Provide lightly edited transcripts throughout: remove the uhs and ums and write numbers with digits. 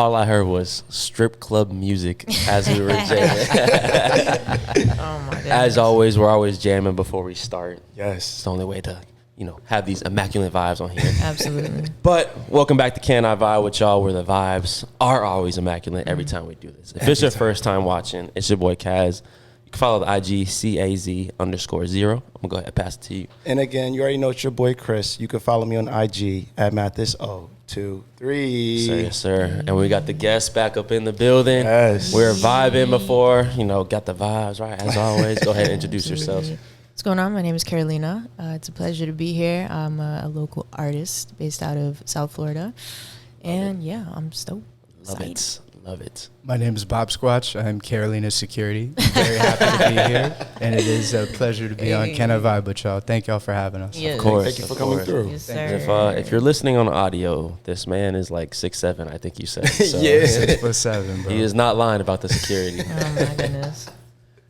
all I heard was strip club music as we were jamming. Oh my goodness. As always, we're always jamming before we start. Yes. It's the only way to, have these immaculate vibes on here. Absolutely. But welcome back to Can I Vibe with y'all, where the vibes are always immaculate every time we do this. If it's your first time watching, it's your boy Kaz. You can follow the IG CAZ_0. I'm going to go ahead and pass it to you. And again, you already know it's your boy Chris. You can follow me on IG at Mathis023. Yes, sir. And we got the guests back up in the building. Yes. We were vibing before, got the vibes, right? As always, go ahead and introduce yourselves. What's going on? My name is Carolina. It's a pleasure to be here. I'm a local artist based out of South Florida. And yeah, I'm stoked. Love it. My name is Bob Squatch. I'm Carolina's security. Very happy to be here. And it is a pleasure to be on Can I Vibe with y'all. Thank y'all for having us. Yes. Of course. Thank you for coming through. Yes, sir. If you're listening on audio, this man is like 6'7", I think you said. So Yeah. 6'7", bro. He is not lying about the security. Oh my goodness.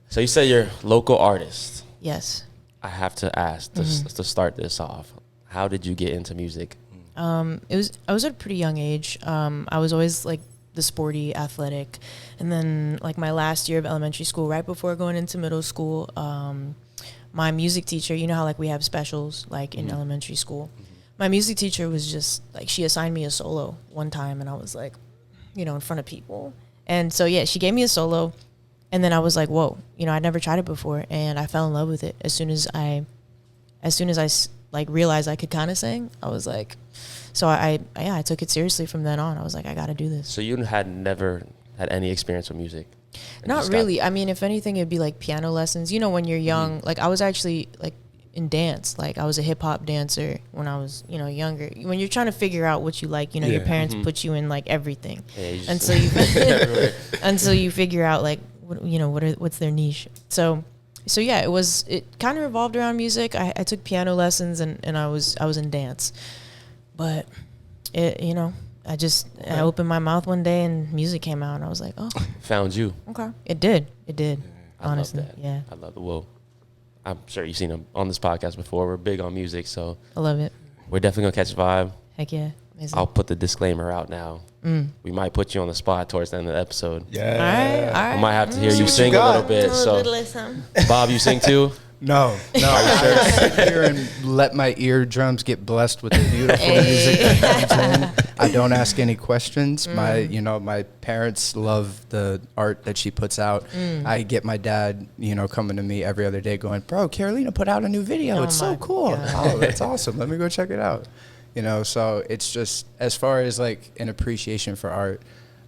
So you say you're local artist. Yes. I have to ask to start this off. How did you get into music? I was at a pretty young age. I was always like the sporty, athletic, and then like my last year of elementary school, right before going into middle school, my music teacher, you know how like we have specials like in elementary school. My music teacher was just like, she assigned me a solo one time, and I was like, in front of people, and so yeah, she gave me a solo, and then I was like, whoa, I'd never tried it before, and I fell in love with it as soon as I like realized I could kind of sing. I was like. So I took it seriously from then on. I was like, I got to do this. So you had never had any experience with music? Not really. I mean, if anything, it'd be like piano lessons. When you're young, like I was actually like in dance. Like I was a hip hop dancer when I was, younger. When you're trying to figure out what you like, your parents put you in like everything. Yeah, and so you you figure out like, what's their niche. So yeah, it kind of revolved around music. I took piano lessons and I was in dance. But I opened my mouth one day and music came out and I was like, oh. Found you. Okay. It did. Honestly. I love that. Yeah. I love it. Well, I'm sure you've seen him on this podcast before. We're big on music, so. I love it. We're definitely going to catch a vibe. Heck yeah. Amazing. I'll put the disclaimer out now. We might put you on the spot towards the end of the episode. Yeah. All right. I might have to hear See you what sing you a got. little bit. Bob, you sing too? No. I sit here and let my eardrums get blessed with the beautiful music that comes in. I don't ask any questions. My parents love the art that she puts out. I get my dad, coming to me every other day going, bro, Carolina put out a new video. It's so cool. God. Oh, that's awesome. Let me go check it out. So it's just, as far as like an appreciation for art,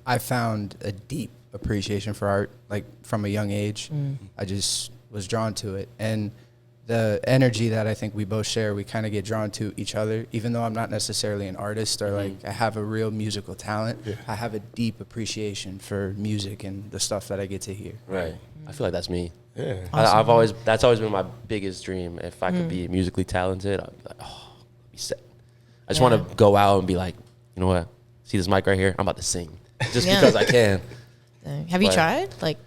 I found a deep appreciation for art, like from a young age. I just was drawn to it, and the energy that I think we both share, we kind of get drawn to each other. Even though I'm not necessarily an artist or like I have a real musical talent, I have a deep appreciation for music and the stuff that I get to hear. Right. I feel like that's me. Yeah. Awesome. That's always been my biggest dream. If I could be musically talented, I'd be like, I'd be set. I just want to go out and be like, you know what? See this mic right here? I'm about to sing just because I can. Have you tried? Like.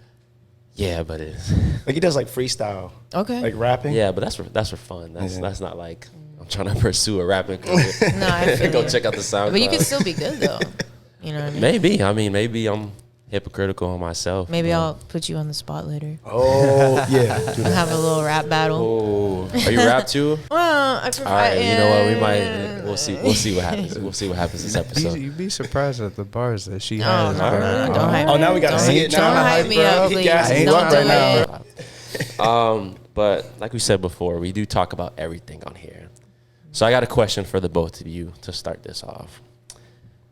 Yeah, but it's Like he does like freestyle. Okay. Like rapping. yeah, but that's for fun. That's not like I'm trying to pursue a rapping career. No, I feel Go you. check out the SoundCloud. But you could still be good though. You know what I mean? Maybe I'm hypocritical on myself. Maybe I'll put you on the spot later. Oh yeah. Do We'll that. have a little rap battle. Oh, are you rap too? Well, I prefer. All right, you know what? We might. We'll see what happens. We'll see what happens this episode. You'd be surprised at the bars that she Oh, has. no, bro. no, don't hype Oh, me now up. we gotta Don't- see it now. Don't hype me up, He please. gassed me Don't up do right it. now. But like we said before, we do talk about everything on here. So I got a question for the both of you to start this off.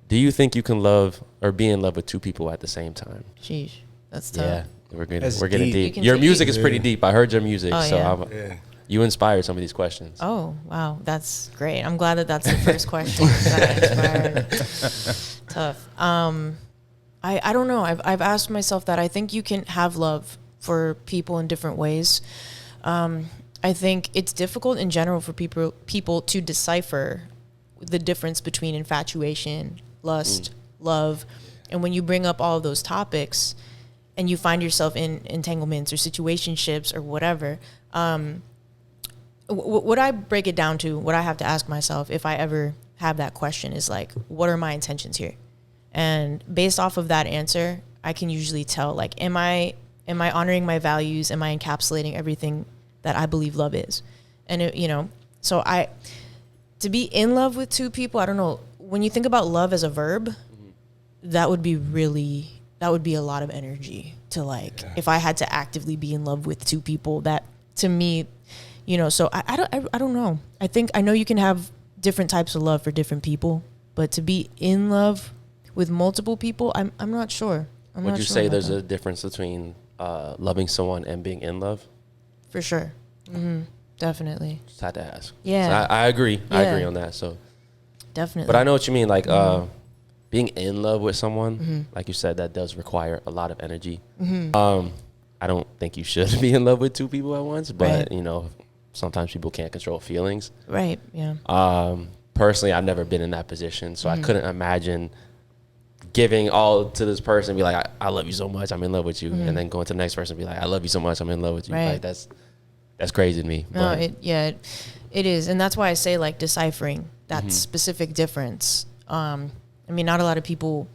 Do you think you can love or be in love with two people at the same time? Sheesh, that's tough. Yeah, we're getting deep. deep. You Your can- music is pretty deep. I heard your music, Oh, so yeah. you inspired some of these questions. Oh, wow. That's great. I'm glad that that's the first question that I inspired. Tough. I don't know. I've asked myself that. I think you can have love for people in different ways. I think it's difficult in general for people to decipher the difference between infatuation, lust, love. And when you bring up all of those topics and you find yourself in entanglements or situationships or whatever, what I break it down to, what I have to ask myself if I ever have that question is like, what are my intentions here? And based off of that answer, I can usually tell, like, am I honoring my values? Am I encapsulating everything that I believe love is? And so to be in love with two people, I don't know, when you think about love as a verb, that would be a lot of energy to, like, if I had to actively be in love with two people, that to me, so I don't know. I know you can have different types of love for different people, but to be in love with multiple people, I'm not sure. Would you say there's a difference between loving someone and being in love? For sure. Mm-hmm. Definitely. Just had to ask. Yeah. So I agree. Yeah. I agree on that. So definitely. But I know what you mean. Like being in love with someone, like you said, that does require a lot of energy. I don't think you should be in love with two people at once, but sometimes people can't control feelings. Right. Yeah. Personally, I've never been in that position, so I couldn't imagine giving all to this person and be like, I love you so much, I'm in love with you, and then going to the next person and be like, I love you so much, I'm in love with you. Right. Like that's crazy to me. No, it is, and that's why I say, like, deciphering that specific difference. I mean, not a lot of people,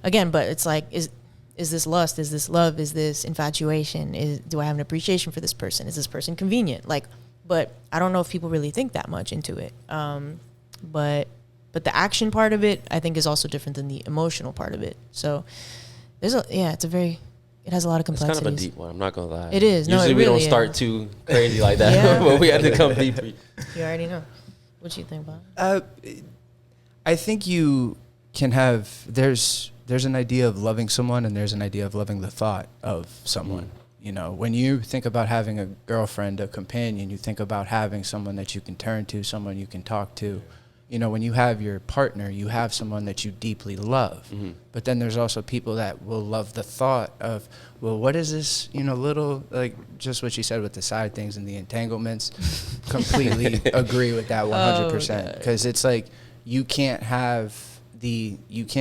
again, but it's like, is this lust? Is this love? Is this infatuation? Do I have an appreciation for this person? Is this person convenient? Like, but I don't know if people really think that much into it. But the action part of it, I think, is also different than the emotional part of it. So it has a lot of complexities. It's kind of a deep one, I'm not gonna lie. It is. Usually we don't start too crazy like that, but we had to come deeper. You already know. What you think about it? I think you can have, there's an idea of loving someone and there's an idea of loving the thought of someone. When you think about having a girlfriend, a companion, you think about having someone that you can turn to, someone you can talk to. When you have your partner, you have someone that you deeply love. But then there's also people that will love the thought of, well, what is this, little, like, just what she said with the side things and the entanglements. Completely agree with that 100%. Because it's like, you can't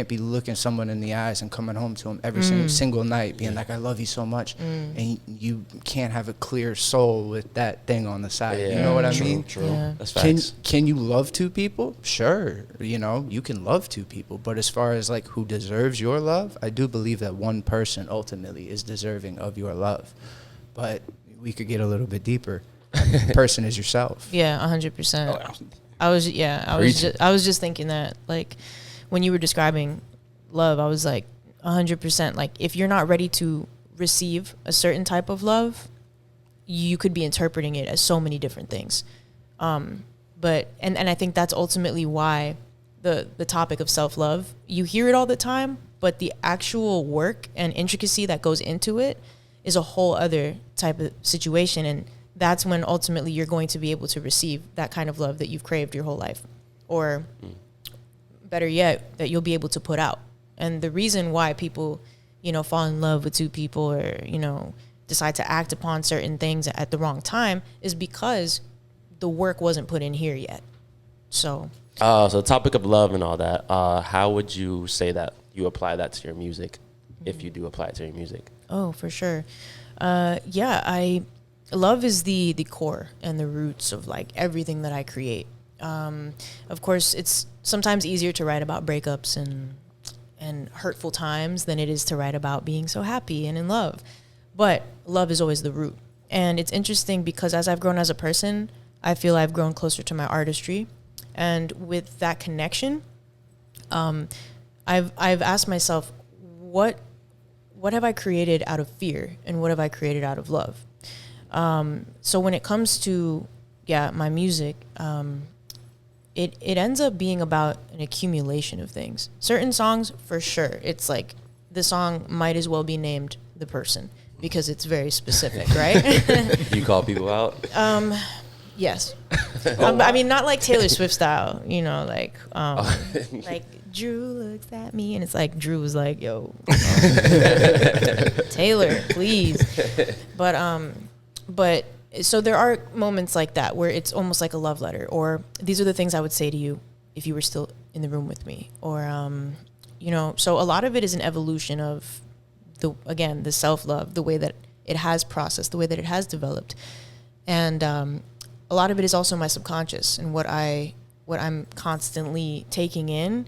be looking someone in the eyes and coming home to them every single night being like, I love you so much. And you can't have a clear soul with that thing on the side. You know what I mean? True. Yeah. That's facts. Can you love two people? Sure. You can love two people. But as far as, like, who deserves your love, I do believe that one person ultimately is deserving of your love. But we could get a little bit deeper. The person is yourself. Yeah, 100%. I was just thinking that, like, when you were describing love, I was like 100%. Like, if you're not ready to receive a certain type of love, you could be interpreting it as so many different things. But I think that's ultimately why the topic of self-love, you hear it all the time, but the actual work and intricacy that goes into it is a whole other type of situation. And that's when ultimately you're going to be able to receive that kind of love that you've craved your whole life. Or better yet, that you'll be able to put out. And the reason why people, fall in love with two people or, decide to act upon certain things at the wrong time is because the work wasn't put in here yet. So the topic of love and all that, how would you say that you apply that to your music, if you do apply it to your music? Oh, for sure. Love is the core and the roots of, like, everything that I create. Of course, it's sometimes easier to write about breakups and hurtful times than it is to write about being so happy and in love. But love is always the root. And it's interesting because as I've grown as a person, I feel I've grown closer to my artistry. And with that connection, I've asked myself, what have I created out of fear and what have I created out of love? So when it comes to, my music, it ends up being about an accumulation of things. Certain songs, for sure, it's like the song might as well be named The Person because it's very specific, right? Do you call people out? Yes. I mean, not like Taylor Swift style, like Drew looks at me and it's like Drew was like, yo, Taylor, please. But so there are moments like that where it's almost like a love letter, or these are the things I would say to you if you were still in the room with me, or so a lot of it is an evolution of the self-love, the way that it has processed, the way that it has developed. And a lot of it is also my subconscious and what I what I'm constantly taking in.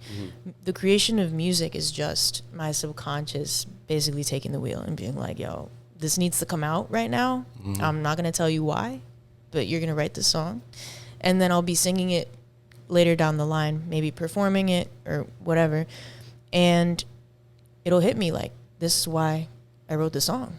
The creation of music is just my subconscious basically taking the wheel and being like, yo, this needs to come out right now. I'm not going to tell you why, but you're going to write this song. And then I'll be singing it later down the line, maybe performing it or whatever. And it'll hit me like, this is why I wrote the song.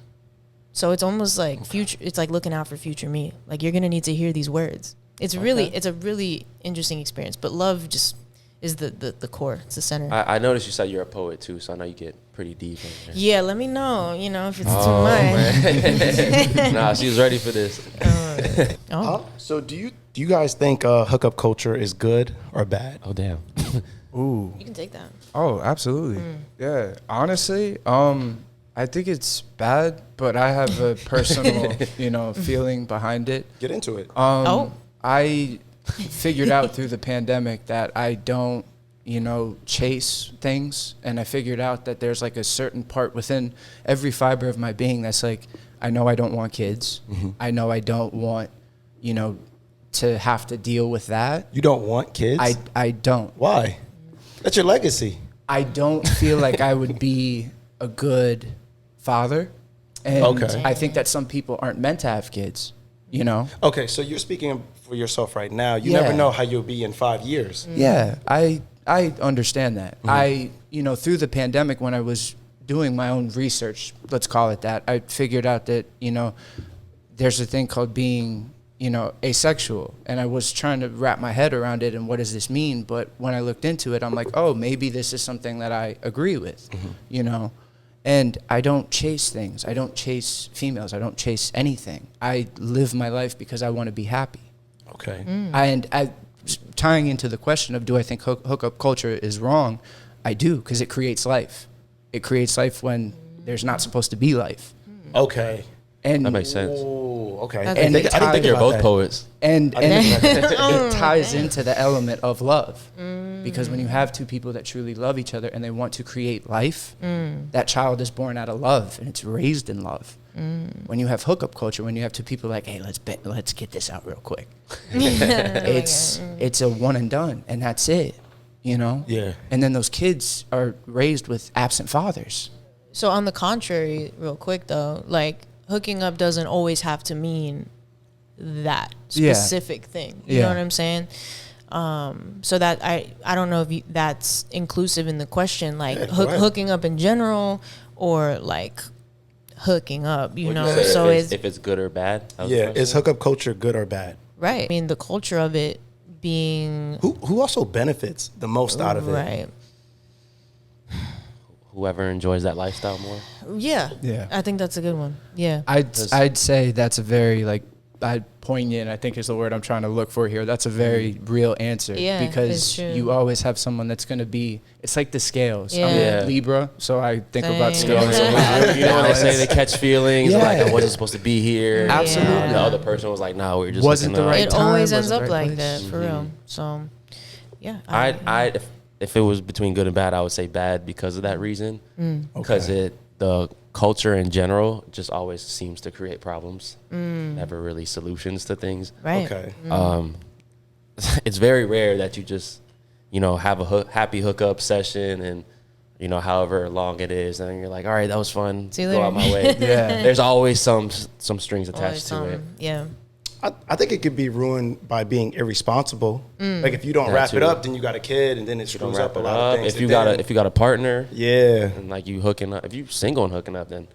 So it's almost like future. It's like looking out for future me. Like, you're going to need to hear these words. It's a really interesting experience. But love just is the core. It's the center. I noticed you said you're a poet too, so I know you get pretty deep in there. Yeah, let me know, if it's too much. Nah, she was ready for this. So do you guys think hookup culture is good or bad? Oh, damn. Ooh. You can take that. Oh, absolutely. Yeah. Honestly, I think it's bad, but I have a personal, feeling behind it. Get into it. I figured out through the pandemic that I don't, chase things. And I figured out that there's like a certain part within every fiber of my being that's like, I know I don't want kids. I know I don't want, to have to deal with that. You don't want kids? I don't. Why? That's your legacy. I don't feel like I would be a good father. And I think that some people aren't meant to have kids, Okay, so you're speaking for yourself right now. You never know how you'll be in 5 years. Yeah, I understand that. I, through the pandemic, when I was doing my own research, let's call it that, I figured out that, there's a thing called being, asexual. And I was trying to wrap my head around it and what does this mean? But when I looked into it, I'm like, oh, maybe this is something that I agree with, And I don't chase things. I don't chase females. I don't chase anything. I live my life because I want to be happy. Okay. And tying into the question of do I think hookup culture is wrong, I do, because it creates life. It creates life when there's not supposed to be life. Okay. And That makes sense. Ooh, okay. And I didn't think You're about both that. poets. And it ties into the element of love. Because when you have two people that truly love each other and they want to create life, that child is born out of love and it's raised in love. When you have hookup culture, when you have two people like, hey, let's get this out real quick. It's a one and done, and that's it, Yeah. And then those kids are raised with absent fathers. So on the contrary, real quick though, like hooking up doesn't always have to mean that specific thing. You know what I'm saying? So that I don't know if that's inclusive in the question, like hooking up in general or like hooking up, so if it's good or bad. Yeah, is hookup culture good or bad? right. I mean, the culture of it being Who also benefits the most out of it? right. Whoever enjoys that lifestyle more. Yeah. Yeah. I think that's a good one. Yeah. I'd say that's a very poignant, I think is the word I'm trying to look for here. That's a very real answer. Yeah, because it's true. you always have someone that's going to be, it's like the scales. Yeah. I'm Yeah. a Libra, so I think about Same. scales. You know when they say they catch feelings, Yeah. like I wasn't supposed to be here. Absolutely. The other person was like, nah, we were just Wasn't hooking the up. right It time, always ends wasn't up the right like place. that, for real. So, yeah. If it was between good and bad, I would say bad because of that reason. Because Okay. the culture in general just always seems to create problems, never really solutions to things. Right. Okay. It's very rare that you just, have a happy hookup session and, however long it is, and you're like, all right, that was fun. See you Go out later. my way. Yeah. There's always some strings attached Always to it. Yeah. I think it could be ruined by being irresponsible. Like if you don't That wrap it too. up, then you got a kid, and then it You don't screws wrap up a it lot up. of things. If you And then- got a partner, yeah, and like you hooking up, if you single and hooking up, then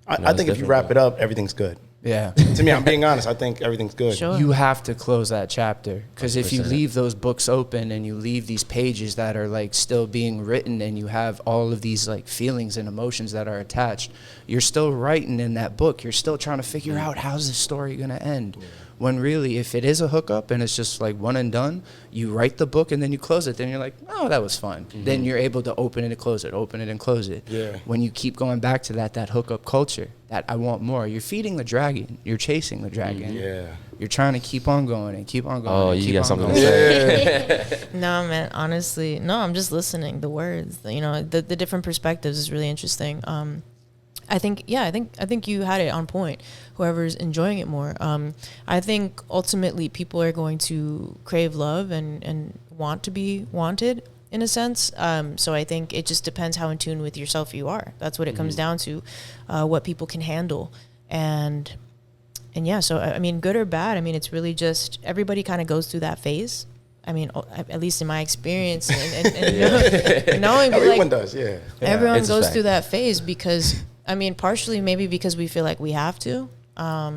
I it's think if you different, wrap though. it up, everything's good. Yeah. To me, I'm being honest. I think everything's good. Sure. You have to close that chapter, because if you 100%. leave those books open and you leave these pages that are like still being written and you have all of these like feelings and emotions that are attached, you're still writing in that book. You're still trying to figure out how's this story going to end. When really, if it is a hookup and it's just like one and done, you write the book and then you close it. Then you're like, oh, that was fun. Then you're able to open it and close it, open it and close it. Yeah. When you keep going back to that hookup culture, that I want more, you're feeding the dragon. You're chasing the dragon. Yeah. You're trying to keep on going and keep on going. Oh, and you keep got on something to going. say. No, man, honestly, no, I'm just listening. The words, the different perspectives is really interesting. I think you had it on point. Whoever's enjoying it more. I think ultimately people are going to crave love and want to be wanted in a sense. So I think it just depends how in tune with yourself you are. That's what it comes down to, what people can handle. And yeah, so I mean, good or bad, I mean, it's really just everybody kind of goes through that phase. I mean, at least in my experience, and knowing everyone does, yeah. Everyone It's a goes fact. through that phase because, I mean, partially maybe because we feel like we have to. I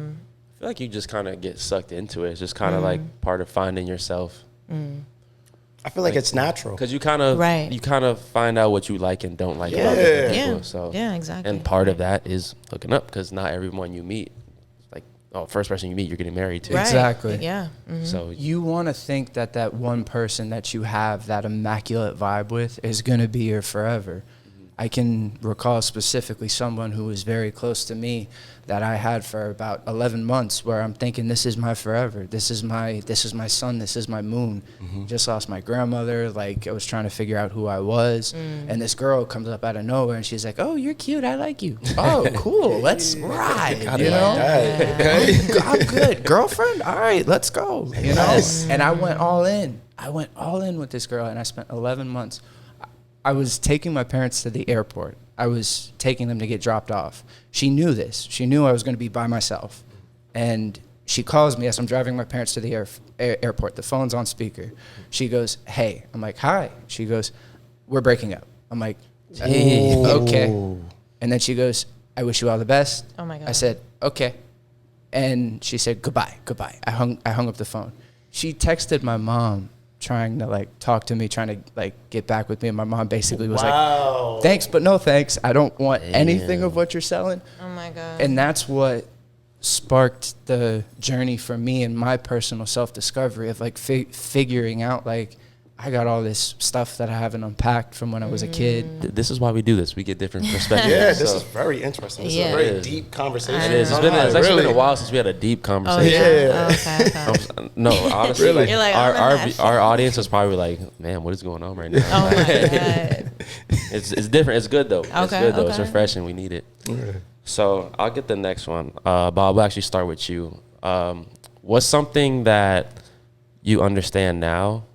feel like you just kind of get sucked into it. It's just kind of like part of finding yourself. I feel like it's natural. Because you kind of find out what you like and don't like about other people. So Yeah, exactly. And part of that is hooking up, because not everyone you meet, like, first person you meet, you're getting married to. Right. Exactly. Yeah. So You want to think that one person that you have that immaculate vibe with is going to be here forever. I can recall specifically someone who was very close to me that I had for about 11 months, where I'm thinking, this is my forever. This is my sun. This is my moon. Just lost my grandmother. Like, I was trying to figure out who I was. And this girl comes up out of nowhere and she's like, oh, you're cute. I like you. Oh, cool. Let's ride. You know? I'm good. Girlfriend? All right, let's go. You know? And I went all in. I went all in with this girl, and I spent 11 months. I was taking my parents to the airport. I was taking them to get dropped off. She knew this. She knew I was going to be by myself. And she calls me as I'm driving my parents to the airport. The phone's on speaker. She goes, hey. I'm like, hi. She goes, we're breaking up. I'm like, okay. And then she goes, I wish you all the best. Oh, my God. I said, okay. And she said, goodbye. I hung up the phone. She texted my mom, trying to like talk to me, trying to like get back with me, and my mom basically was like, thanks but no thanks, I don't want anything of what you're selling. Oh my God. And that's what sparked the journey for me and my personal self-discovery of like figuring out, like, I got all this stuff that I haven't unpacked from when I was a kid. this is why we do this. We get different perspectives. Yeah, this is very interesting. This is a very deep conversation. It is. It's actually been a while since we had a deep conversation. Okay. No, honestly, Really? like, You're like, our audience is probably like, man, what is going on right now? Oh my God. It's different. It's good though. It's Okay, good though. It's okay. refreshing. We need it. So I'll get the next one. Bob, we'll actually start with you. What's something that you understand now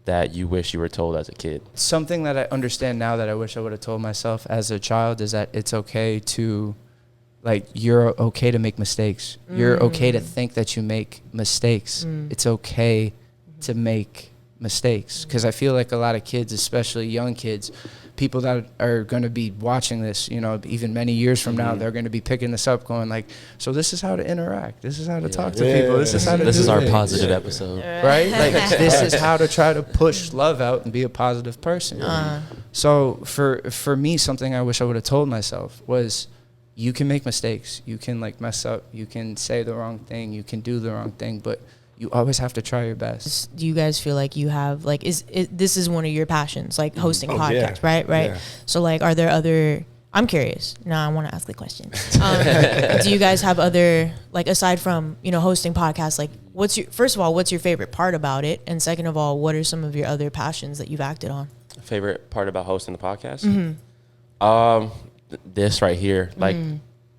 that you wish you were told as a kid? Something that I understand now that I wish I would have told myself as a child is that it's okay to, like, you're okay to make mistakes. You're okay to think that you make mistakes. It's okay to make mistakes. Because I feel like a lot of kids, especially young kids, people that are going to be watching this, you know, even many years from now, they're going to be picking this up going like, so this is how to interact. This is how to talk to people. This is how to This do is our things. positive episode. Right? Like, this is how to try to push love out and be a positive person. So for me, something I wish I would have told myself was, you can make mistakes. You can, like, mess up. You can say the wrong thing. You can do the wrong thing. But you always have to try your best. Do you guys feel like you have, like, this is one of your passions, like hosting podcasts, yeah. right? Yeah. So, like, are there other, I'm curious. No, I want to ask the question. Do you guys have other, like, aside from, you know, hosting podcasts, like, first of all, what's your favorite part about it? And second of all, what are some of your other passions that you've acted on? Favorite part about hosting the podcast? This right here, like,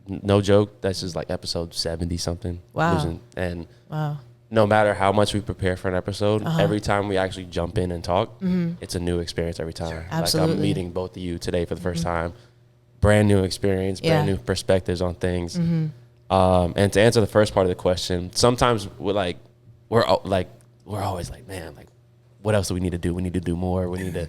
no joke, that's just like episode 70 something. Wow. And Wow. no matter how much we prepare for an episode, every time we actually jump in and talk, it's a new experience every time. Absolutely. Like, I'm meeting both of you today for the first time. Brand new experience, brand new perspectives on things. And to answer the first part of the question, sometimes we're always like, man, like, what else do we need to do? We need to do more. We need to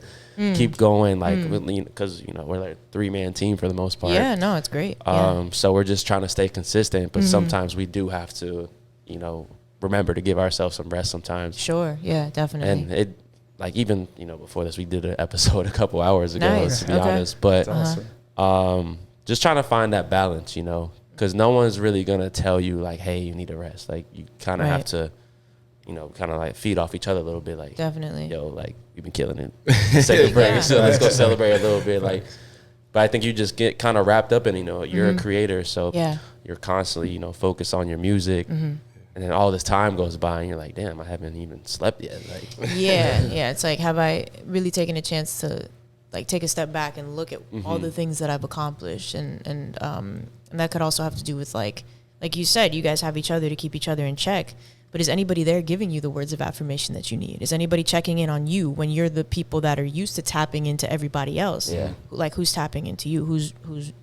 keep going, like, because, you know, we're like a 3-man team for the most part. Yeah, no, it's great. So we're just trying to stay consistent, but sometimes we do have to, you know, remember to give ourselves some rest sometimes. Sure. Yeah, definitely. And it, like, even, you know, before this, we did an episode a couple hours ago, Nice. to be Okay. honest. But Awesome. just trying to find that balance, you know, because no one's really going to tell you, like, hey, you need to rest. Like, you kind of have to, you know, kind of like feed off each other a little bit. Like, Definitely. yo, like, we've been killing it. Let's take a break. Yeah. So let's go celebrate a little bit. Like, but I think you just get kind of wrapped up in, you know, you're a creator. So you're constantly, you know, focused on your music. And then all this time goes by and you're like, damn, I haven't even slept yet. Like, Yeah. It's like, have I really taken a chance to like take a step back and look at all the things that I've accomplished, and that could also have to do with like you said, you guys have each other to keep each other in check. But is anybody there giving you the words of affirmation that you need? Is anybody checking in on you when you're the people that are used to tapping into everybody else? Yeah. Like who's tapping into you? Who's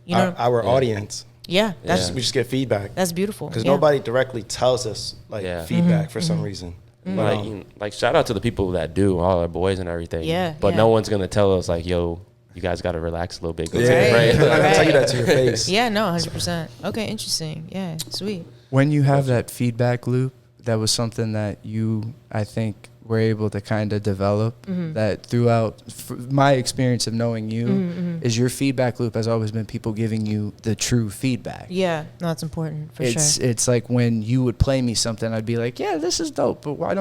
you know our audience. Yeah, that's We just get feedback. that's beautiful. Because nobody directly tells us like feedback for some reason. Like shout out to the people that do, all our boys and everything. Yeah, But yeah. no one's gonna tell us like, yo, you guys got to relax a little bit. Go take a Yeah, break. I'm not gonna tell you Right. that to your face. Yeah, no, 100%. Okay, interesting. Yeah, sweet. When you have that feedback loop, that was something that you, I think, were able to kind of develop. That throughout my experience of knowing you, is your feedback loop has always been people giving you the true feedback. Yeah, no, it's important for sure. It's like when you would play me something, I'd be like, yeah, this is dope, but why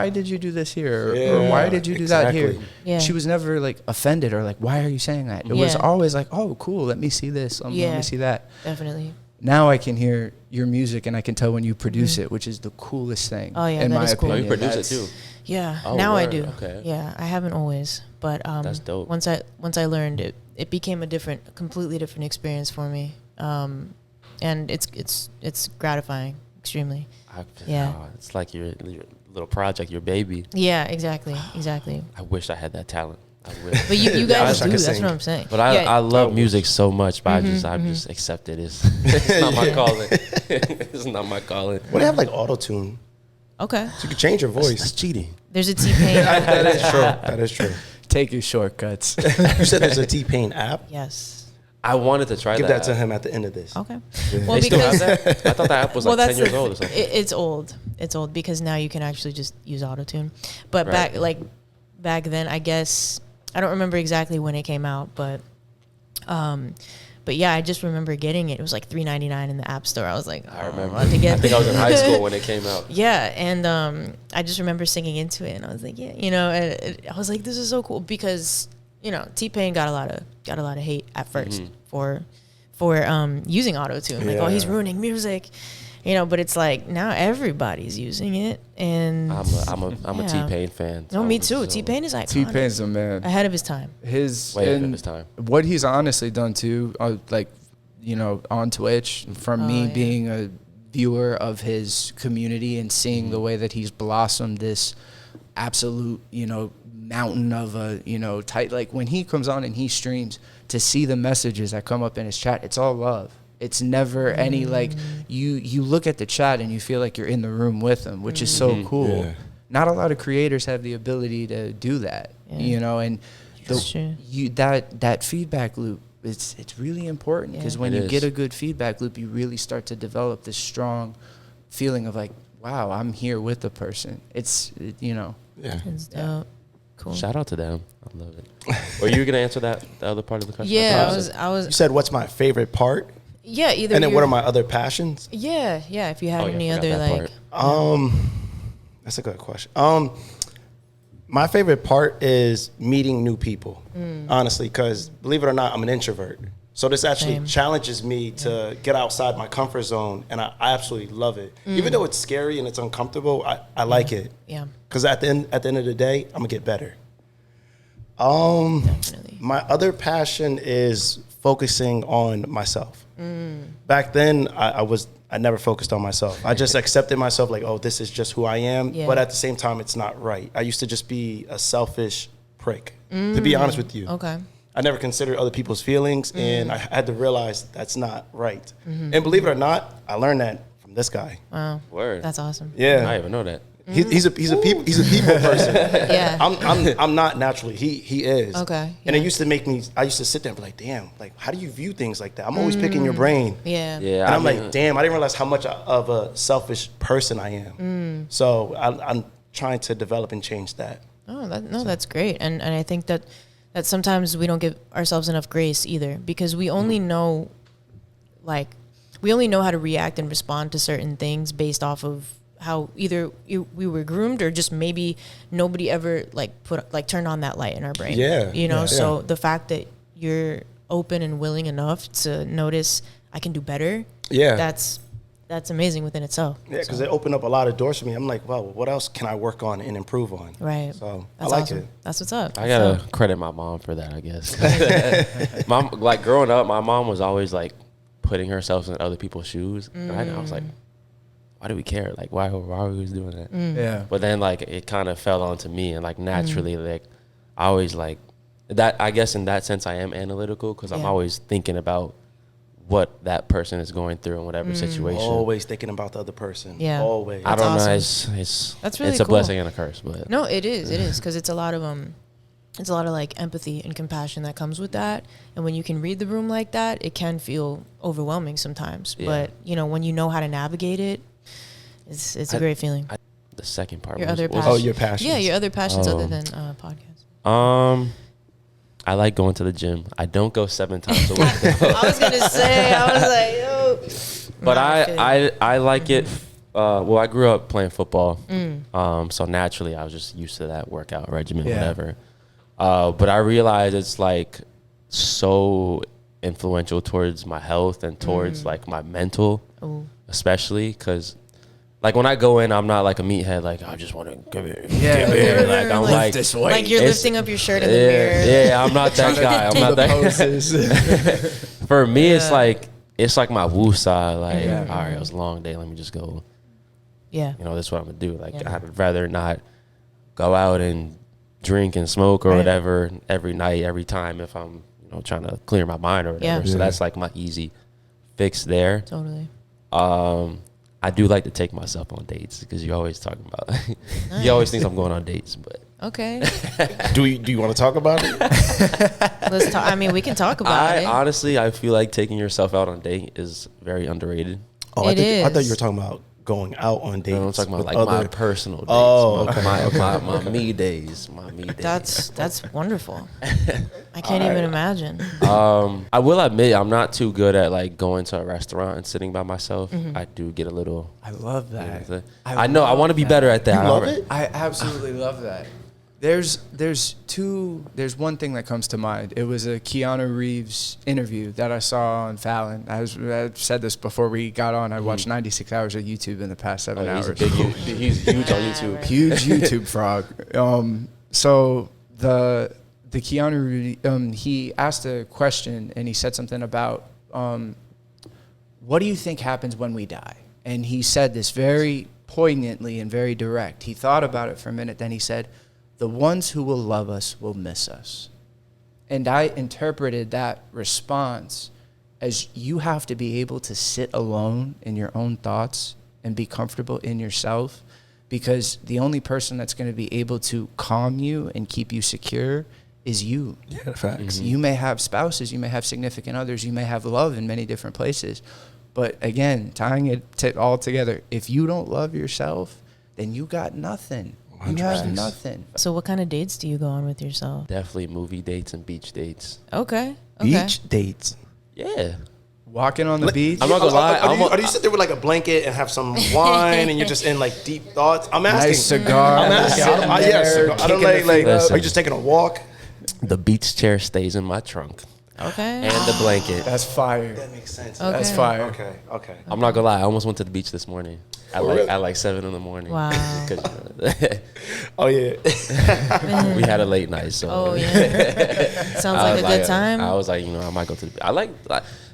did you do this here? Or why did you do that here? exactly. Yeah. She was never like offended or like, why are you saying that? It was Yeah. always like, oh, cool, let me see this. Let Yeah. me see that. Definitely. Now I can hear your music and I can tell when you produce it, which is the coolest thing. Oh, yeah, in that my is cool. Oh, opinion. you produce it That's- too. Yeah, Oh, now I word. do. Okay. Yeah, I haven't always, but That's dope. Once I learned it, it became a completely different experience for me, and it's gratifying, extremely. Yeah. It's like your little project, your baby. Yeah, exactly. I wish I had that talent. I wish. But you I guys wish I do. could That's sing. what I'm saying. But I Yeah. love music so much, but I just accept it. It's not my calling. It's not my calling. What do you have like auto-tune? Okay. So you can change your That's voice. cheating. There's a T-Pain. That is true. That is true. Take your shortcuts. You said there's a T-Pain app. Yes. I wanted to try Give that to app. him at the end of this. Okay. They Well, still have because that? I thought that app was like 10 years old or something. It's old. It's old because now you can actually just use Autotune. But Right. back then, I guess I don't remember exactly when it came out, but yeah, I just remember getting it. It was like $3.99 in the App Store. I was like, I remember. I to get I think I was in high school when it came out. Yeah, and I just remember singing into it, and I was like, yeah, I was like, this is so cool because T-Pain got a lot of hate at first for using Autotune, like, oh, he's Yeah. ruining music, but it's like now everybody's using it, and I'm a yeah. T-Pain fan. No, me too. T-Pain is iconic. T-Pain's a man. Ahead of his time. His Way ahead of and his time. what he's honestly done too, on Twitch, from me yeah. being a viewer of his community and seeing the way that he's blossomed this absolute, mountain of a, tight, like when he comes on and he streams, to see the messages that come up in his chat, it's all love. It's never any like you look at the chat and you feel like you're in the room with them, which is so cool. Yeah. Not a lot of creators have the ability to do that, Yeah. and That's true. that feedback loop, it's really important because Yeah. when It you is. get a good feedback loop, you really start to develop this strong feeling of like, wow, I'm here with the person. Yeah. It's dope. Cool. Shout out to them. I love it. Were you gonna answer the other part of the question? Yeah, thought I was. You said what's my favorite part, Yeah, either. and then what you're- are my other passions? Yeah. If you had Oh, yeah, any forgot other that like. part. That's a good question. My favorite part is meeting new people, honestly, because believe it or not, I'm an introvert. So this actually Same. challenges me to get outside my comfort zone, and I absolutely love it. Even though it's scary and it's uncomfortable, I like it. Yeah. Because at the end of the day, I'm gonna get better. Definitely. My other passion is focusing on myself. Back then, I never focused on myself. I just accepted myself like, oh, this is just who I am. Yeah. But at the same time, it's not right. I used to just be a selfish prick, to be honest with you. Okay. I never considered other people's feelings, and I had to realize that's not right. And believe it or not, I learned that from this guy. Wow. Word. That's awesome. I Yeah, didn't even know that. he's a people person. Yeah. I'm not naturally. He is. Okay, And it yeah. used to make me. I used to sit there and be like, damn, like how do you view things like that? I'm always picking your brain. Yeah. Yeah. And I'm mean, like, damn, I didn't realize how much of a selfish person I am. So I'm trying to develop and change that. Oh, that's great. And I think that sometimes we don't give ourselves enough grace either, because we only know, like, we only know how to react and respond to certain things based off of how either we were groomed or just maybe nobody ever turned on that light in our brain. Yeah, yeah. So the fact that you're open and willing enough to notice I can do better. Yeah. That's that's amazing within itself. Yeah, because it opened up a lot of doors for me. I'm like, well, what else can I work on and improve on? Right. So That's I like awesome. it. That's what's up. I gotta credit my mom for that, I guess. Mom, like growing up, my mom was always like putting herself in other people's shoes, and I was like, why do we care? Like, why are we always doing that? Yeah. But then like it kind of fell onto me, and like naturally, like I always like that. I guess in that sense, I am analytical because I'm always thinking about what that person is going through in whatever situation. Always thinking about the other person. Yeah. Always. I don't know. awesome. It's That's really it's a cool. blessing and a curse, but No, it is because it's a lot of like empathy and compassion that comes with that. And when you can read the room like that, it can feel overwhelming sometimes. Yeah. But when you know how to navigate it, it's a great feeling. the second part Your was, other was- passion. Oh, your passions. Yeah, your other passions Oh. other than podcasts. I like going to the gym. I don't go 7 times a week, though. I was gonna say, I was like, yo. But Nah, feel you. I like it. Well, I grew up playing football, so naturally I was just used to that workout regimen, Yeah. whatever. But I realized it's like so influential towards my health and towards like my mental, Ooh. especially because like when I go in, I'm not like a meathead. Like I just want to give it. Yeah, give it. Like I'm lift like this weight. Like you're It's- lifting up your shirt in the mirror. yeah. I'm not that guy. I'm not that. Poses. For me, Yeah. it's like my woo side. Like, Yeah. all right, it was a long day. Let me just go. Yeah. This is what I'm gonna do. Like, Yeah. I'd rather not go out and drink and smoke or Right. whatever every night, every time if I'm trying to clear my mind or whatever. Yeah. So Yeah. that's like my easy fix there. Totally. I do like to take myself on dates because you're always talking about. You always think I'm going on dates, but Okay. Do you want to talk about it? Let's talk. I mean, we can talk about it. honestly I feel like taking yourself out on a date is very underrated. Oh, I It thought is. you were talking about going out on dates. I'm talking about with like my other- personal dates. Oh, my me days. My me days. That's wonderful. I can't even imagine. I will admit I'm not too good at like going to a restaurant and sitting by myself. I do get a little. I love that. I know. I want to be better at that. You love it? I absolutely love that. There's one thing that comes to mind. It was a Keanu Reeves interview that I saw on Fallon. I've said this before we got on. I watched 96 hours of YouTube in the past 7 He's hours. he's huge on YouTube. Huge YouTube frog. So the Keanu, he asked a question and he said something about, what do you think happens when we die? And he said this very poignantly and very direct. He thought about it for a minute. Then he said, the ones who will love us will miss us. And I interpreted that response as you have to be able to sit alone in your own thoughts and be comfortable in yourself, because the only person that's going to be able to calm you and keep you secure is you. Yeah, facts. You may have spouses, you may have significant others, you may have love in many different places. But again, tying it all together, if you don't love yourself, then you got nothing. You have 100%. nothing. So, what kind of dates do you go on with yourself? Definitely movie dates and beach dates. Okay. Beach dates. Yeah. Walking on the beach. I'm not gonna lie. Or do you sit there with like a blanket and have some wine and you're just in like deep thoughts? I'm asking. Nice cigar. I'm asking. sitting I there, don't kicking like. the feet up. Listen. Are you just taking a walk? The beach chair stays in my trunk Okay. and the blanket. That's fire. That makes sense. Okay. That's fire. Okay. I'm not gonna lie. I almost went to the beach this morning at like 7 in the morning. Wow. 'Cause, Oh yeah. we had a late night, so Oh yeah. Sounds I like was a good time. I was like, I might go to the. I like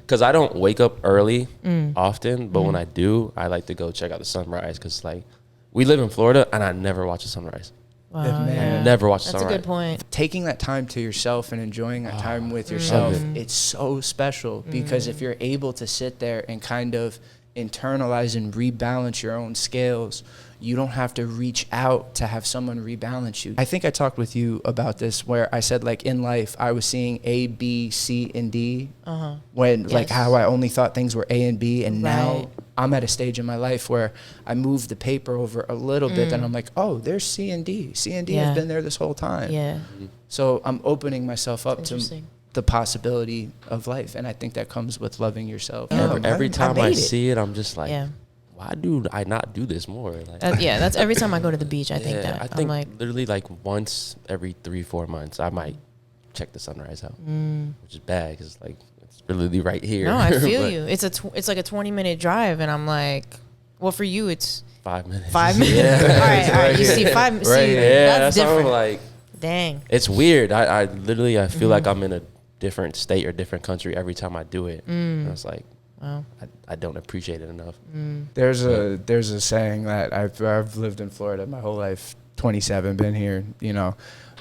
because I don't wake up early often, but when I do, I like to go check out the sunrise because like we live in Florida and I never watch a sunrise. Wow. Man. Yeah. Never watch a That's a sunrise. good point. Taking that time to yourself and enjoying that time with yourself, it's so special, because if you're able to sit there and kind of internalize and rebalance your own scales, you don't have to reach out to have someone rebalance you. I think I talked with you about this where I said like in life I was seeing A, B, C, and D when like Yes. how I only thought things were A and B, and Right. now I'm at a stage in my life where I move the paper over a little bit and I'm like, oh, there's C and D. C and D Yeah. has been there this whole time. Yeah. So I'm opening myself up to Interesting. the possibility of life, and I think that comes with loving yourself. Yeah. Every time I made it. see it, I'm just like, Yeah. why do I not do this more? Like, Yeah. That's every time I go to the beach. I think that I I'm think like, literally like once every 3-4 months, I might check the sunrise out, which is bad because like it's really right here. No, I feel But you. It's like a 20-minute drive, and I'm like, well, for you, it's 5 minutes. 5 minutes. Yeah. all right. You see, five. Right. See, Yeah, that's that's how I'm different. like. Dang. It's weird. I literally I feel like I'm in a different state or different country every time I do it. And it's like, Wow. I don't appreciate it enough. There's a saying that I've lived in Florida my whole life, 27, been here, you know.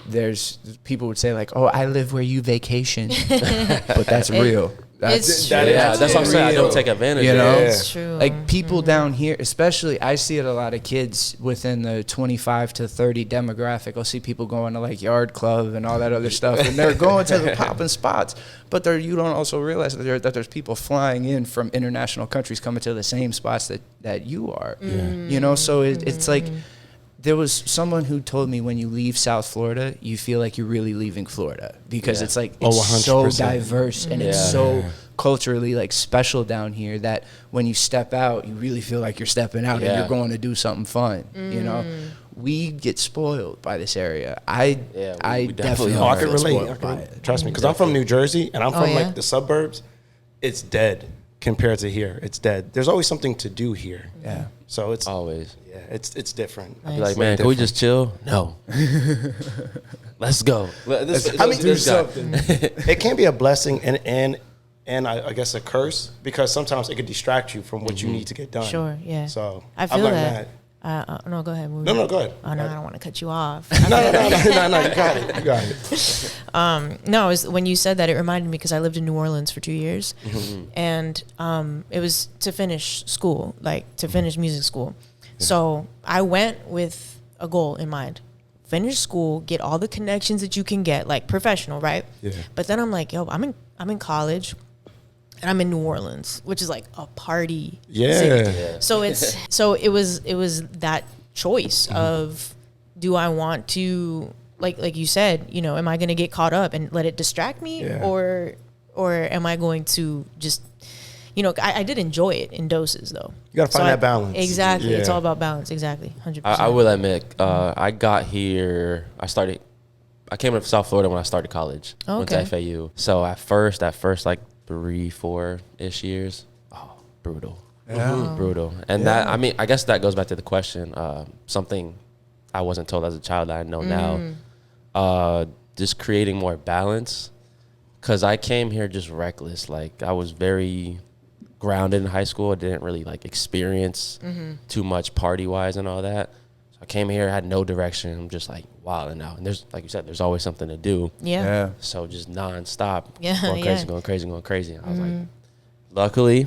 There's people would say like, "Oh, I live where you vacation," but that's real. It's true. Yeah, that's what I'm saying. I don't take advantage. You of know? it. It's true. Like people down here, especially, I see it a lot of kids within the 25 to 30 demographic. I'll see people going to like Yard Club and all that other stuff, and they're going to the popping spots. But you don't also realize that there's people flying in from international countries coming to the same spots that you are. You know, so it's like. There was someone who told me when you leave South Florida, you feel like you're really leaving Florida because it's like it's so 100%. diverse and it's so culturally like special down here that when you step out, you really feel like you're stepping out and you're going to do something fun. You know, we get spoiled by this area. I definitely I can feel relate. spoiled by it. Trust me, because I'm from New Jersey and I'm from yeah? like the suburbs. It's dead compared to here. It's dead. There's always something to do here. Yeah. So it's Always. yeah, it's different. Be like, man, can we just chill? No. Let's go. I mean, do something. It can be a blessing and I guess a curse because sometimes it could distract you from what you need to get done. Sure, yeah. So I I've feel learned that. No, go ahead. Move. No, go ahead. Oh, no, I don't want to cut you off. No, you got it. You got it. No, it was, when you said that, it reminded me because I lived in New Orleans for 2 years, and it was to finish school, like to finish music school. So I went with a goal in mind: finish school, get all the connections that you can get, like professional, right? Yeah. But then I'm like, yo, I'm in college, and I'm in New Orleans, which is like a party city. Yeah. So it was that choice of, do I want to, like you said, you know, am I going to get caught up and let it distract me, or am I going to just, you know, I did enjoy it in doses though. You got to find that balance. Exactly. Yeah. It's all about balance. Exactly. 100%. I will admit, I got here. I came to South Florida when I started college. Went to FAU. So at first like 3-4-ish years, brutal. Brutal. And that, I mean, I guess that goes back to the question, something I wasn't told as a child that I know now, just creating more balance. Cause I came here just reckless. Like I was very grounded in high school. I didn't really like experience too much party wise and all that. So I came here, had no direction. I'm just like wilding out. And there's, like you said, there's always something to do. Yeah. So just nonstop, Yeah, going crazy. And I was like, luckily,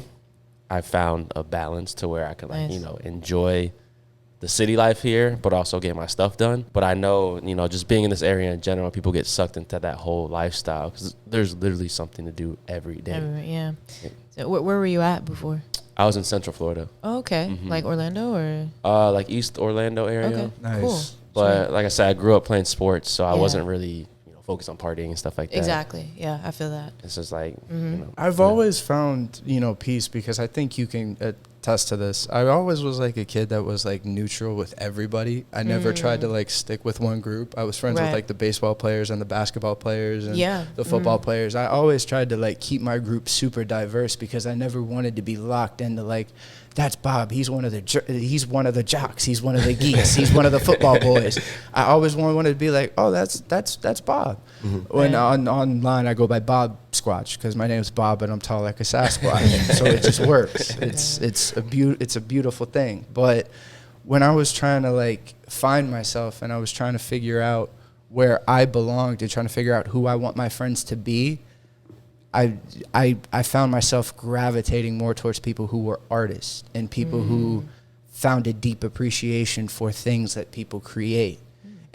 I found a balance to where I can like, you know, enjoy the city life here, but also get my stuff done. But I know, you know, just being in this area in general, people get sucked into that whole lifestyle because there's literally something to do every day. Yeah. So where were you at before? I was in Central Florida, Oh, okay. Like Orlando or? like East Orlando area. Okay. Nice. Cool. But like I said, I grew up playing sports, so I Yeah. wasn't really, you know, focused on partying and stuff like that. Exactly. Yeah, I feel that. It's just like, you know. I've always found, you know, peace because I think you can attest to this. I always was like a kid that was like neutral with everybody. I never tried to like stick with one group. I was friends with like the baseball players and the basketball players and the football players. I always tried to like keep my group super diverse because I never wanted to be locked into like, that's Bob. He's one of the jocks. He's one of the geeks. He's one of the football boys. I always wanted to be like, oh, that's Bob. When online I go by Bob Squatch because my name's Bob and I'm tall like a Sasquatch. So it just works. It's a beautiful thing. But when I was trying to like find myself and I was trying to figure out where I belonged and trying to figure out who I want my friends to be, I found myself gravitating more towards people who were artists and people who found a deep appreciation for things that people create.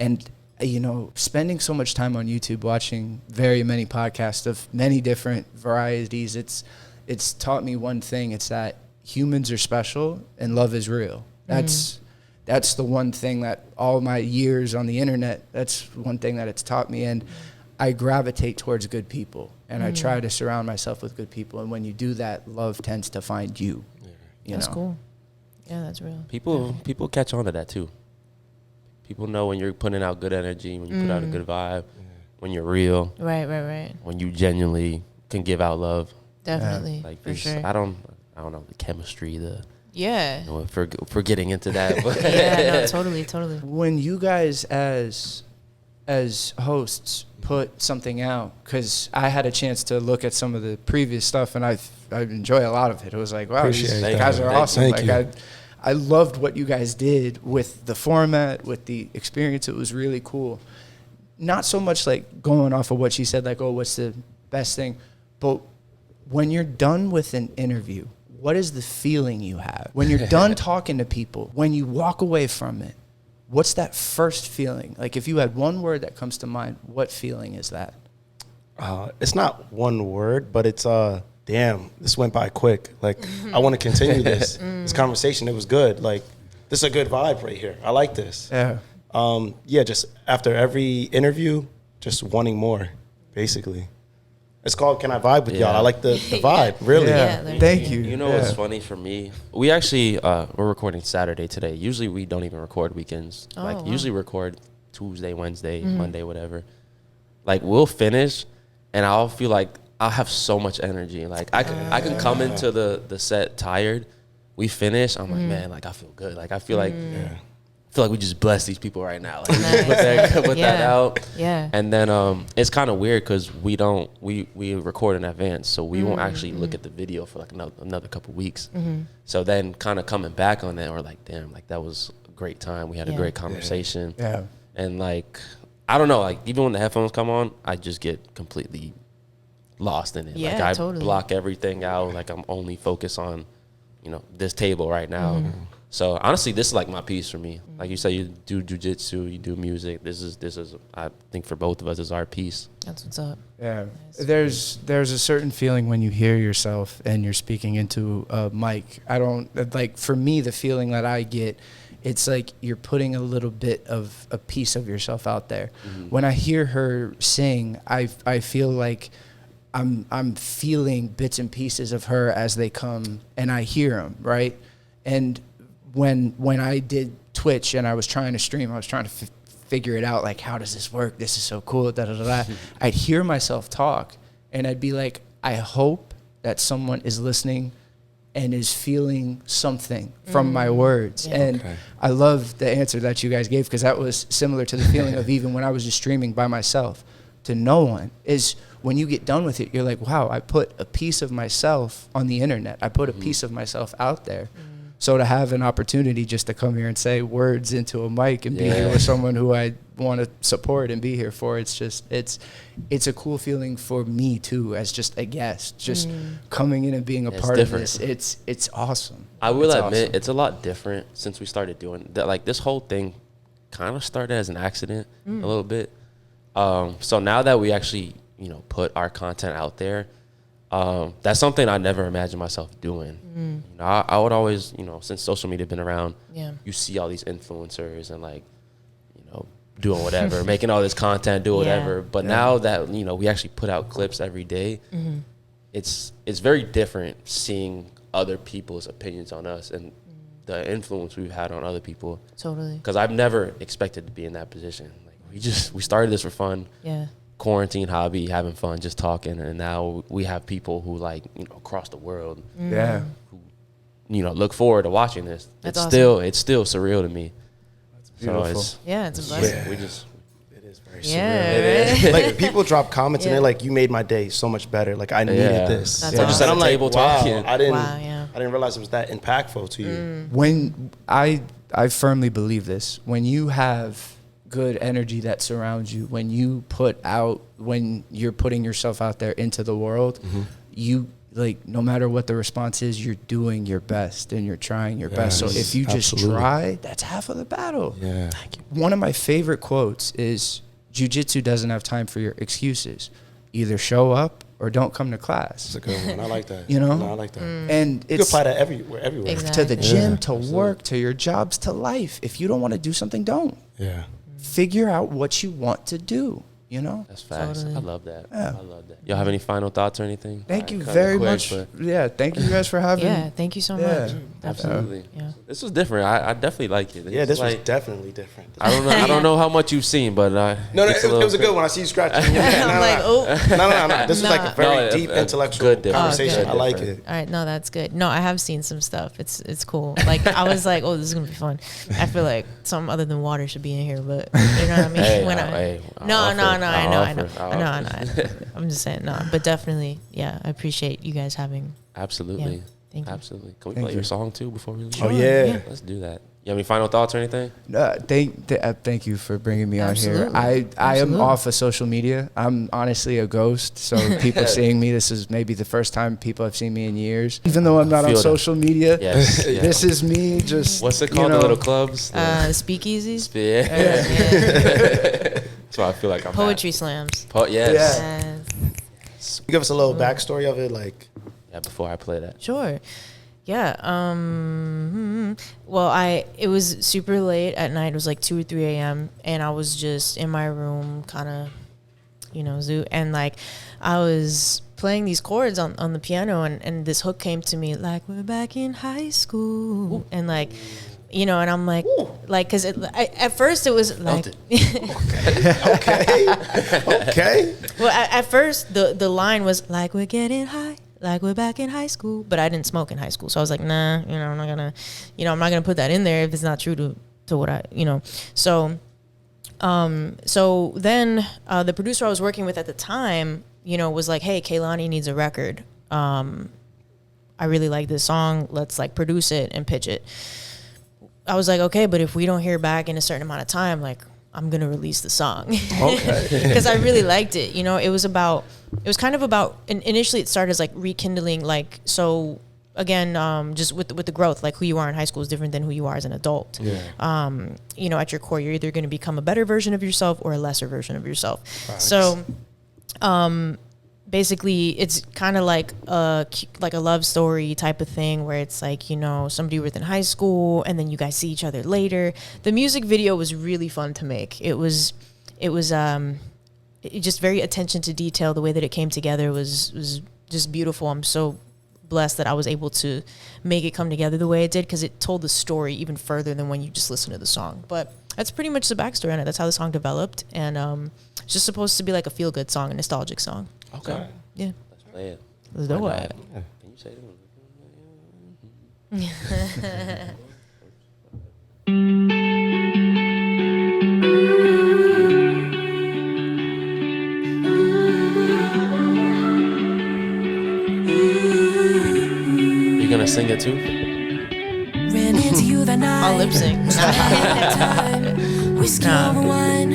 And, you know, spending so much time on YouTube watching very many podcasts of many different varieties, it's taught me one thing. It's that humans are special and love is real. That's the one thing that all my years on the internet, that's one thing that it's taught me. And I gravitate towards good people and I try to surround myself with good people. And when you do that, love tends to find you. That's cool. Yeah, that's real. People catch on to that too. People know when you're putting out good energy, when you put out a good vibe, when you're real, Right. when you genuinely can give out love. Definitely. Like for sure. I don't know the chemistry, Yeah. for getting into that. But Yeah, no, totally. When you guys as hosts put something out, because I had a chance to look at some of the previous stuff, and I enjoy a lot of it. It was like, wow, these Appreciate guys that. are awesome. Thank Like you. I loved what you guys did with the format, with the experience. It was really cool. Not so much like going off of what she said, like, oh, what's the best thing, but when you're done with an interview, what is the feeling you have when you're done talking to people? When you walk away from it, what's that first feeling? Like, if you had one word that comes to mind, what feeling is that? It's not one word, but it's damn, this went by quick. Like, I want to continue this conversation. It was good. Like, this is a good vibe right here. I like this. Yeah. Yeah, just after every interview, just wanting more, basically. It's called Can I Vibe With Y'all? I like the vibe, really. Yeah. Yeah, Thank you. You know what's funny for me? We actually we're recording Saturday today. Usually we don't even record weekends. Oh, like wow. usually record Tuesday, Wednesday, Monday, whatever. Like we'll finish, and I'll feel like I'll have so much energy. Like I can come into the set tired. We finish. I'm like, man, like I feel good. Like I feel like we just bless these people right now. Like we just put that out. Yeah. And then it's kind of weird because we record in advance, so we won't actually look at the video for like another couple weeks. So then kind of coming back on that, we're like, damn, like that was a great time. We had a great conversation. Yeah. And like, I don't know, like even when the headphones come on, I just get completely lost in it. Yeah, like I totally. block everything out. Like I'm only focused on, this table right now. So honestly, this is like my piece for me. Like you said, you do jujitsu, you do music. This is I think for both of us is our piece. That's what's up. Yeah. There's a certain feeling when you hear yourself and you're speaking into a mic. I don't, like, for me, the feeling that I get, it's like you're putting a little bit of a piece of yourself out there. When I hear her sing, I feel like I'm feeling bits and pieces of her as they come, and I hear them, right? And when I did Twitch and I was trying to stream, I was trying to figure it out, like, how does this work? This is so cool, da-da-da-da. I'd hear myself talk, and I'd be like, I hope that someone is listening and is feeling something from my words. Yeah. And I love the answer that you guys gave, because that was similar to the feeling of even when I was just streaming by myself to no one, is when you get done with it, you're like, wow, I put a piece of myself on the internet. I put a piece of myself out there. So to have an opportunity just to come here and say words into a mic and be here with someone who I want to support and be here for, it's just, it's a cool feeling for me too, as just a guest, just coming in and being a part different. of this. It's awesome. I will It's admit awesome. it's a lot different since we started doing that. Like this whole thing kind of started as an accident a little bit. So now that we actually, put our content out there, that's something I never imagined myself doing. I would always, since social media been around, you see all these influencers and like, doing whatever, making all this content, do whatever. But now that, we actually put out clips every day, it's very different seeing other people's opinions on us and the influence we've had on other people. Totally. Because I've never expected to be in that position. Like we started this for fun. Yeah. Quarantine hobby, having fun, just talking, and now we have people who like across the world, Yeah. look forward to watching this. That's it's awesome. still surreal to me. beautiful. So it's Yeah, it's a blessing. we just It is very Yeah. surreal. Like people drop comments and they're like, "You made my day so much better. Like I needed this." That's And awesome. I'm like, Table "Wow, talking. I didn't realize it was that impactful to you." When I firmly believe this, when you have good energy that surrounds you, when you're putting yourself out there into the world, you, like, no matter what the response is, you're doing your best and you're trying your best. So if you just try, that's half of the battle. Yeah. One of my favorite quotes is, jiu-jitsu doesn't have time for your excuses. Either show up or don't come to class. That's a good one. I like that. No, I like that. And You can it's apply that everywhere. to the gym, Yeah, to work, to your jobs, to life. If you don't want to do something, don't. Yeah. Figure out what you want to do. you know? That's facts. Totally. I love that. Yeah. I love that. Y'all have any final thoughts or anything? Thank you Kinda very quick, much. but Yeah, thank you guys for having Yeah, thank you so Yeah. much. Absolutely. Yeah. This was different. I definitely like it. Yeah, It's this was like, definitely different. I don't know. I don't know how much you've seen, but No, it's it was a good one. I see you scratching. I'm like, oh. No. This was like a very No, deep a intellectual good difference. conversation. Oh, I like different. it. All right, no, that's good. No, I have seen some stuff. It's cool. Like I was like, oh, this is gonna be fun. I feel like something other than water should be in here, but you know what I mean. Hey, when I'll I know, offer. I I'll know. offer. I'm just saying, no, but definitely, yeah, I appreciate you guys having. Absolutely. Yeah, thank you. Absolutely. Can we Thank play your you. song too before we leave? Oh, Sure, yeah. Let's do that. You have any final thoughts or anything? Thank you for bringing me on here. Absolutely. I am Absolutely. off of social media. I'm honestly a ghost. So people seeing me, this is maybe the first time people have seen me in years. Even though I'm not on feel that. social media, Yes. Yeah. this is me just. What's it you called? know, The little clubs? Speakeasies, Yeah. yeah. That's why I feel like I'm Poetry slams. Yes. Yeah. Give us a little backstory of it, like. Yeah, before I play that. Sure. Yeah. Well, it was super late at night. It was like 2 or 3 a.m. and I was just in my room, kind of, zoo. And like, I was playing these chords on the piano, and this hook came to me, like we're back in high school. Ooh. And like, and I'm like, like, cause at first it was like, Okay. well, at first the line was like we're getting high. Like we're back in high school, but I didn't smoke in high school, so I was like, nah, I'm not gonna put that in there if it's not true to what I, So, so then the producer I was working with at the time, was like, hey, Kehlani needs a record. I really like this song. Let's like produce it and pitch it. I was like, okay, but if we don't hear back in a certain amount of time, like I'm gonna release the song. Okay. Because I really liked it. It was kind of about, and initially it started as like rekindling, like, so again, just with the growth, like who you are in high school is different than who you are as an adult. Yeah. At your core, you're either going to become a better version of yourself or a lesser version of yourself. Facts. So, basically it's kind of like a love story type of thing where it's like, somebody within high school and then you guys see each other later. The music video was really fun to make. It was just very attention to detail. The way that it came together was just beautiful. I'm so blessed that I was able to make it come together the way it did, because it told the story even further than when you just listen to the song. But that's pretty much the backstory on it. That's how the song developed, and it's just supposed to be like a feel-good song, a nostalgic song. Okay. Yeah, Let's play it. let's do Why it. not? Can you say that? You gonna sing it too? Ran into you that night. I'll lip sync. Whiskey Nah. over wine,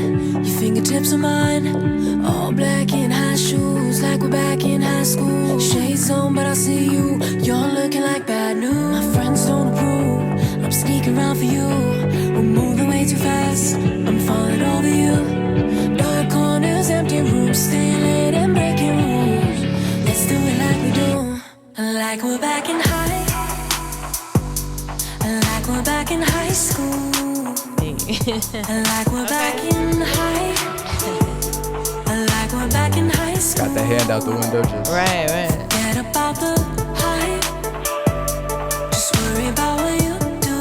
your fingertips are mine. All black in high shoes, like we're back in high school. Shades on, but I see you. You're looking like bad news. My friends don't approve. I'm sneaking around for you. We're moving way too fast. I'm falling over you. Dark corners, empty rooms, staying late and breaking rules. Let's do it like we do, like we're back in high. Like we're back in high school. Like we're back in high. Like we're back in high school. Got the hand out the window just. Right. Forget about the hype. Just worry about what you do.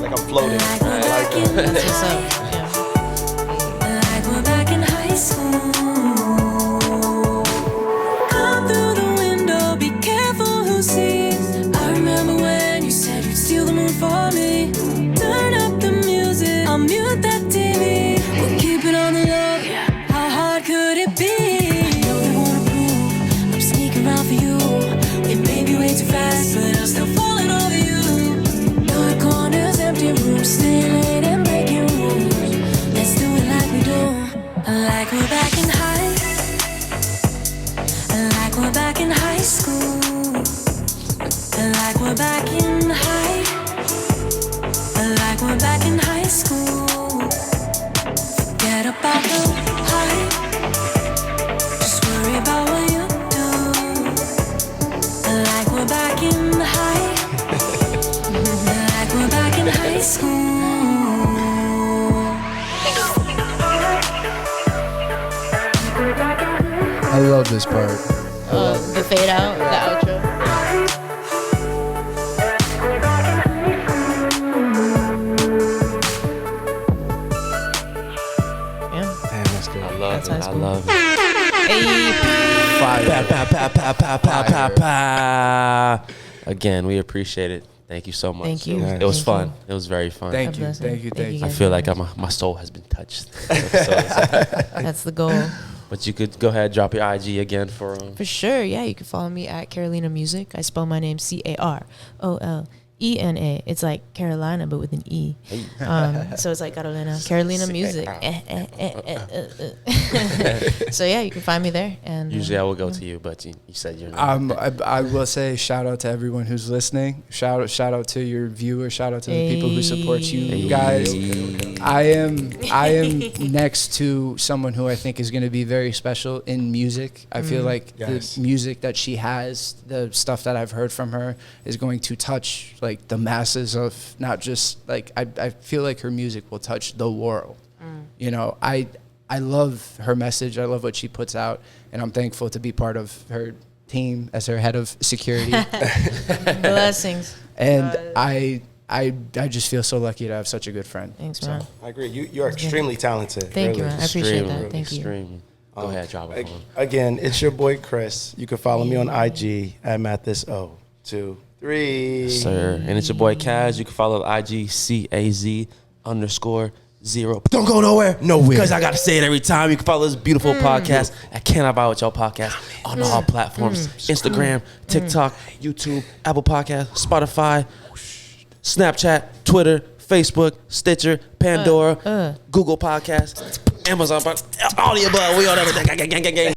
Like I'm floating. Like we're back in That's what's high. up. Yeah. Like we're back in high school. Come through the window, be careful who sees. I remember when you said you'd steal the moon for me. Turn up the music, I'll mute that TV. We'll keep it on the low. How hard could it be? I know they wanna prove I'm sneaking around for you. It may be way too fast, but I'm still falling over you. Dark corners, empty rooms, stay late and breaking rules. Let's do it like we do, like we're back in high. Like we're back in high school. Like we're back in high. Like we're back in high school. Forget about the hype. Just worry about what you do. Like we're back in high. Like we're back in high school. I love this part. The fade out, the outro. Yeah. Damn, that's good. I love That's it. high I school. love it. Hey, Pa, pa, pa, pa, pa, pa, pa, pa. Again, we appreciate it. Thank you so much. Thank you. It was Thank fun. you. It was very fun. Thank you, blessing. thank you, Thank thank you you. I guys. feel like my soul has been touched. that's the goal. But you could go ahead, drop your IG again for For sure, yeah. You can follow me at Carolina Music. I spell my name Carolena. It's like Carolina, but with an E. So it's like Carolina Music. So yeah, you can find me there. And Usually I will go to you, but you said you're not. I will say shout out to everyone who's listening. Shout out to your viewers. Shout out to the people who support you guys. I am next to someone who I think is going to be very special in music. I feel like Yes. the music that she has, the stuff that I've heard from her, is going to touch like the masses of not just like I feel like her music will touch the world. You know, I love her message. I love what she puts out, and I'm thankful to be part of her team as her head of security. blessings. And I just feel so lucky to have such a good friend. Thanks, man. I agree. You're extremely talented. Thank you, really. man. I appreciate that. Thank you. Extremely. Go ahead, drop it. Again, it's your boy Chris. You can follow me on IG at Mathis023. Sir. And it's your boy Kaz. You can follow the IG CAZ_0. But don't go nowhere. Nowhere. Because I got to say it every time. You can follow this beautiful podcast at Can I Buy With Y'all podcast on all platforms. Instagram, TikTok, YouTube, Apple Podcast, Spotify, Snapchat, Twitter, Facebook, Stitcher, Pandora, Google Podcasts, Amazon, all the above. We on everything. Gang, gang, gang, gang, gang.